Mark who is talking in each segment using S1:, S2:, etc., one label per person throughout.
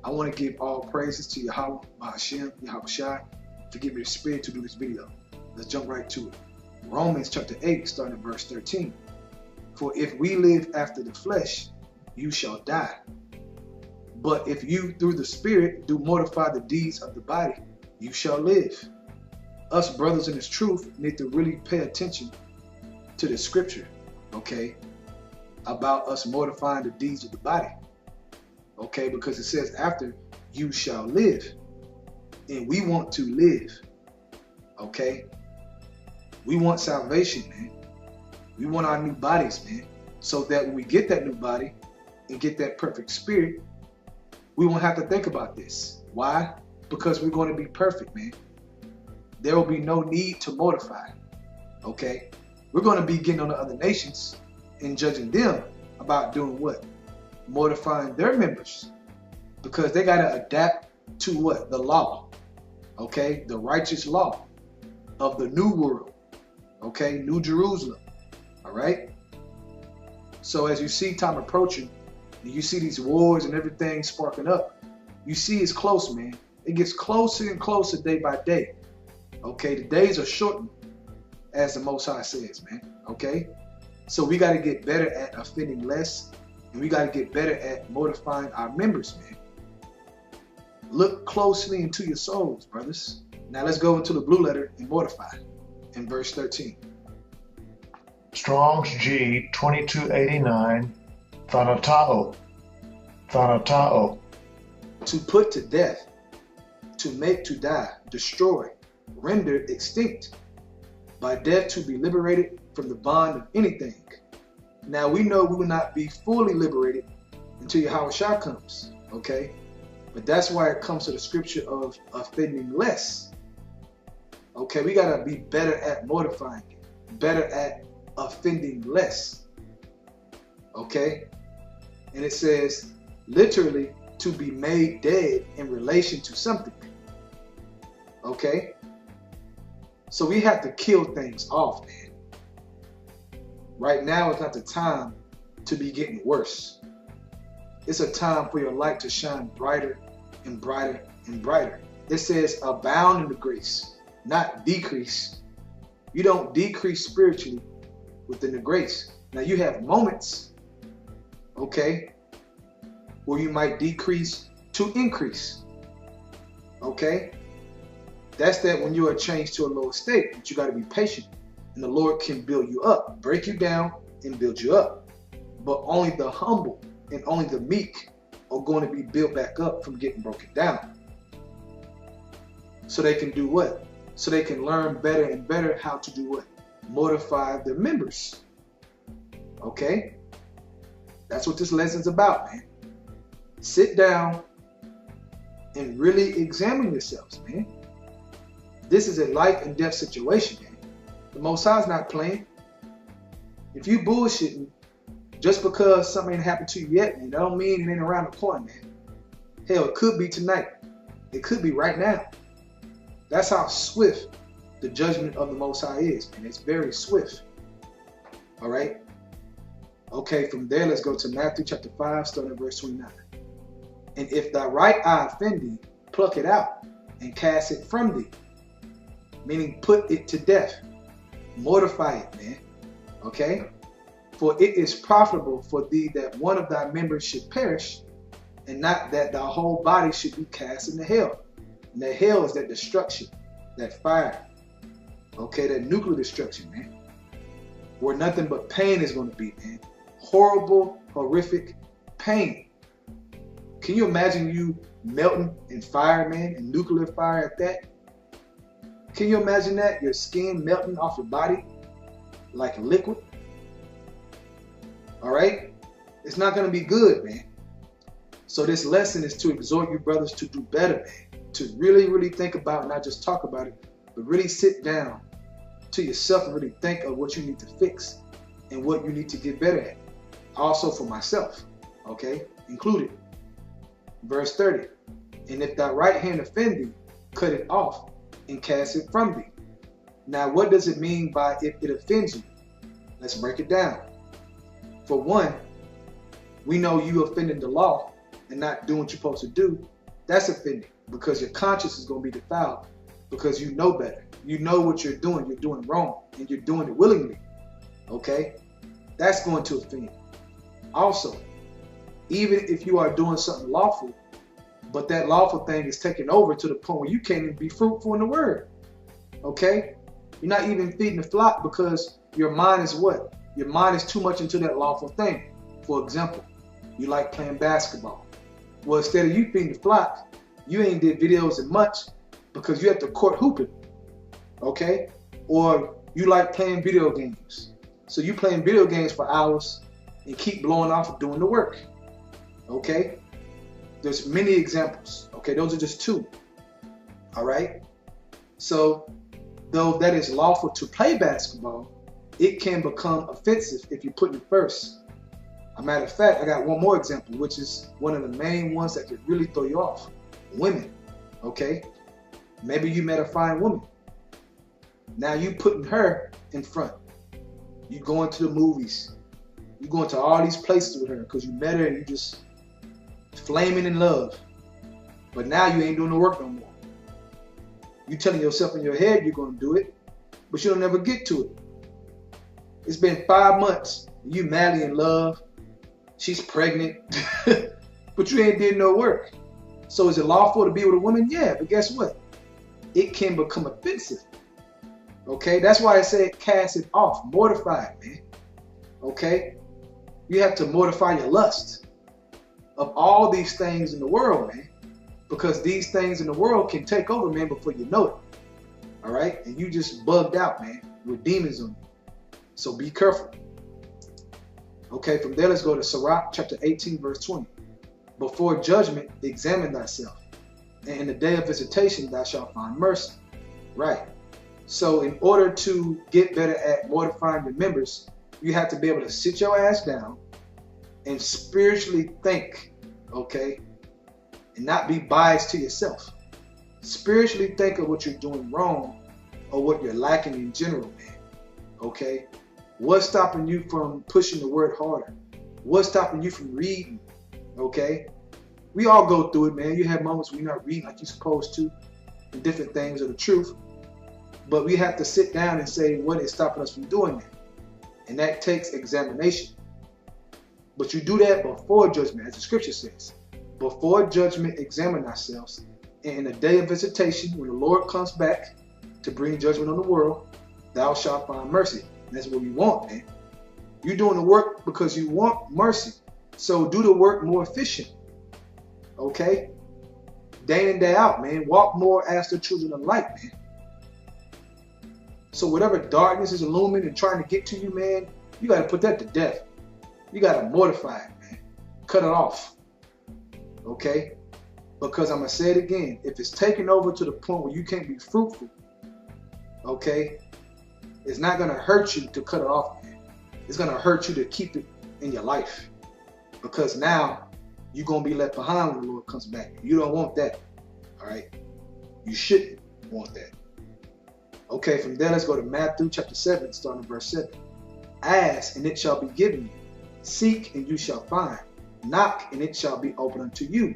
S1: I want to give all praises to Yahweh, Bahashem, Yahweh Shai, for giving me the spirit to do this video. Let's jump right to it. Romans chapter 8, starting at verse 13. For if we live after the flesh, you shall die. But if you through the Spirit do mortify the deeds of the body, you shall live. Us brothers in this truth need to really pay attention to the scripture, okay, about us mortifying the deeds of the body, okay, because it says after you shall live, and we want to live, okay. We want salvation, man. We want our new bodies, man, so that when we get that new body and get that perfect spirit, we won't have to think about this. Why? Because we're going to be perfect, man. There will be no need to mortify, okay? We're going to be getting on the other nations and judging them about doing what? Mortifying their members, because they got to adapt to what? The law, okay? The righteous law of the new world, okay? New Jerusalem, all right? So as you see time approaching, and you see these wars and everything sparking up, you see it's close, man. It gets closer and closer day by day. Okay, the days are shortened, as the Most High says, man. Okay, so we got to get better at offending less, and we got to get better at mortifying our members, man. Look closely into your souls, brothers. Now let's go into the blue letter and mortify in verse 13.
S2: Strong's G 2289, Thanatao. Thanatao.
S1: To put to death, to make to die, destroy, render extinct, by death to be liberated from the bond of anything. Now we know we will not be fully liberated until Yahweh Shah comes, okay? But that's why it comes to the scripture of offending less. Okay, we gotta be better at mortifying it, better at offending less. Okay? And it says literally to be made dead in relation to something. Okay? So we have to kill things off, man. Right now is not the time to be getting worse. It's a time for your light to shine brighter and brighter and brighter. It says abound in the grace, not decrease. You don't decrease spiritually within the grace. Now you have moments, okay, where you might decrease to increase. Okay? That's that when you are changed to a lower state, but you got to be patient. And the Lord can build you up, break you down, and build you up. But only the humble and only the meek are going to be built back up from getting broken down. So they can do what? So they can learn better and better how to do what? Mortify their members. Okay? That's what this lesson's about, man. Sit down and really examine yourselves, man. This is a life and death situation, man. The Most High's not playing. If you bullshitting just because something ain't happened to you yet, man, that don't mean it ain't around the corner, man. Hell, it could be tonight. It could be right now. That's how swift the judgment of the Most High is, man. It's very swift. All right? Okay, from there, let's go to Matthew chapter 5, starting at verse 29. And if thy right eye offend thee, pluck it out and cast it from thee. Meaning put it to death. Mortify it, man. Okay? For it is profitable for thee that one of thy members should perish, and not that thy whole body should be cast into hell. And that hell is that destruction, that fire. Okay, that nuclear destruction, man. Where nothing but pain is going to be, man. Horrible, horrific pain. Can you imagine you melting in fire, man, in nuclear fire at that? Can you imagine that? Your skin melting off your body like liquid? All right? It's not going to be good, man. So this lesson is to exhort you brothers to do better, man. To really, really think about, not just talk about it, but really sit down to yourself and really think of what you need to fix and what you need to get better at. Also for myself, okay? Included. Verse 30. And if thy right hand offend thee, cut it off and cast it from thee. Now, what does it mean by if it offends you? Let's break it down. For one, we know you offending the law and not doing what you're supposed to do. That's offending, because your conscience is going to be defiled because you know better. You know what you're doing wrong, and you're doing it willingly. Okay? That's going to offend. Also, even if you are doing something lawful, but that lawful thing is taking over to the point where you can't even be fruitful in the word. Okay? You're not even feeding the flock because your mind is what? Your mind is too much into that lawful thing. For example, you like playing basketball. Well, instead of you feeding the flock, you ain't did videos as much because you at the court hooping. Okay? Or you like playing video games. So you playing video games for hours and keep blowing off of doing the work. Okay? There's many examples. Okay? Those are just two. All right? So, though that is lawful to play basketball, it can become offensive if you put it first. As a matter of fact, I got one more example, which is one of the main ones that could really throw you off. Women. Okay? Maybe you met a fine woman. Now you putting her in front. You going to the movies. You going to all these places with her because you met her and you just flaming in love. But now you ain't doing the work no more. You telling yourself in your head you're going to do it, but you don't ever get to it. It's been 5 months. You madly in love. She's pregnant, but you ain't did no work. So is it lawful to be with a woman? Yeah, but guess what? It can become offensive. Okay, that's why I said cast it off, mortify it, man. Okay, you have to mortify your lust of all these things in the world, man, because these things in the world can take over, man, before you know it. All right, and you just bugged out, man, with demons on you. So be careful. Okay, from there let's go to Sirach chapter 18 verse 20. Before judgment, examine thyself, and in the day of visitation thou shalt find mercy. Right. So in order to get better at mortifying your members, you have to be able to sit your ass down and spiritually think, okay, and not be biased to yourself. Spiritually think of what you're doing wrong or what you're lacking in general, man. Okay? What's stopping you from pushing the word harder? What's stopping you from reading? Okay? We all go through it, man. You have moments when you're not reading like you're supposed to, and different things are the truth. But we have to sit down and say what is stopping us from doing that. And that takes examination. But you do that before judgment, as the scripture says. Before judgment, examine ourselves. And in the day of visitation, when the Lord comes back to bring judgment on the world, thou shalt find mercy. And that's what we want, man. You're doing the work because you want mercy. So do the work more efficient. Okay? Day in and day out, man. Walk more as the children of light, man. So whatever darkness is illumined and trying to get to you, man, you got to put that to death. You got to mortify it, man. Cut it off. Okay? Because I'm going to say it again. If it's taken over to the point where you can't be fruitful, okay, it's not going to hurt you to cut it off, man. It's going to hurt you to keep it in your life. Because now you're going to be left behind when the Lord comes back. You don't want that. All right? You shouldn't want that. Okay, from there, let's go to Matthew chapter 7, starting at verse 7. Ask, and it shall be given you. Seek, and you shall find. Knock, and it shall be opened unto you.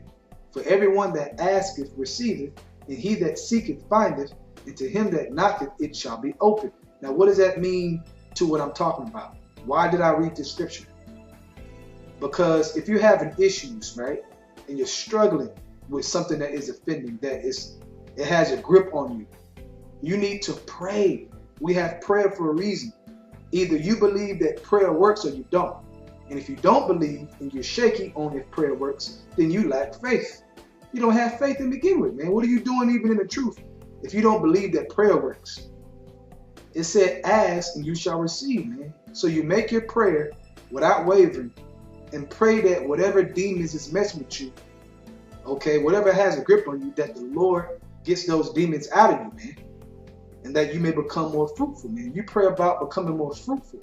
S1: For everyone that asketh receiveth, and he that seeketh findeth, and to him that knocketh it shall be opened. Now, what does that mean to what I'm talking about? Why did I read this scripture? Because if you're having issues, right, and you're struggling with something that is offending, it has a grip on you, you need to pray. We have prayer for a reason. Either you believe that prayer works or you don't. And if you don't believe and you're shaky on if prayer works, then you lack faith. You don't have faith to begin with, man. What are you doing even in the truth if you don't believe that prayer works? It said, ask and you shall receive, man. So you make your prayer without wavering and pray that whatever demons is messing with you, okay, whatever has a grip on you, that the Lord gets those demons out of you, man. And that you may become more fruitful, man. You pray about becoming more fruitful.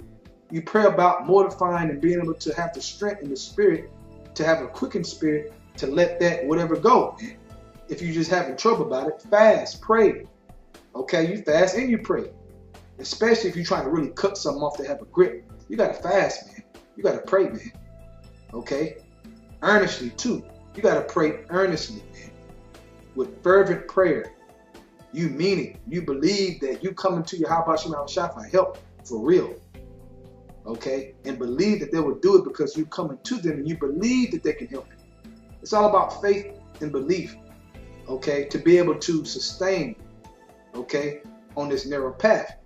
S1: You pray about mortifying and being able to have the strength in the spirit, to have a quickened spirit, to let that whatever go, man. If you're just having trouble about it, fast, pray. Okay, you fast and you pray. Especially if you're trying to really cut something off to have a grip. You got to fast, man. You got to pray, man. Okay? Earnestly, too. You got to pray earnestly, man. with fervent prayer. You mean it. You believe that you coming to your Habashim Shah for help for real. Okay? And believe that they will do it because you coming to them and you believe that they can help you. It's all about faith and belief. Okay? To be able to sustain, okay, on this narrow path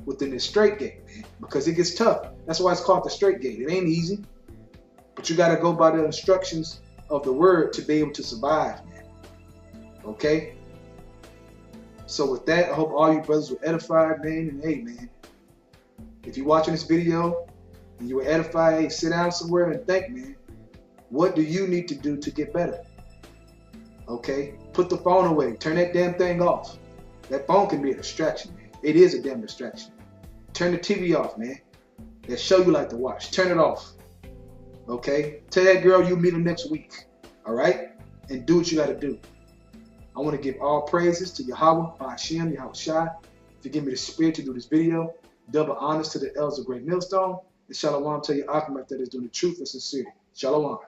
S1: within this straight gate, man. Because it gets tough. That's why it's called the straight gate. It ain't easy. But you got to go by the instructions of the word to be able to survive, man. Okay? So with that, I hope all you brothers were edified, man. And hey, man, if you're watching this video and you were edified, hey, sit down somewhere and think, man, what do you need to do to get better? Okay? Put the phone away. Turn that damn thing off. That phone can be a distraction, man. It is a damn distraction. Turn the TV off, man. That show you like to watch. Turn it off. Okay? Tell that girl you meet her next week. All right? And do what you got to do. I want to give all praises to Yahweh, Hashem, Yahweh Shai, for giving me the spirit to do this video. Double honors to the elders of Great Millstone. And Shalom to your Akhmat that is doing the truth and sincerity. Shalom.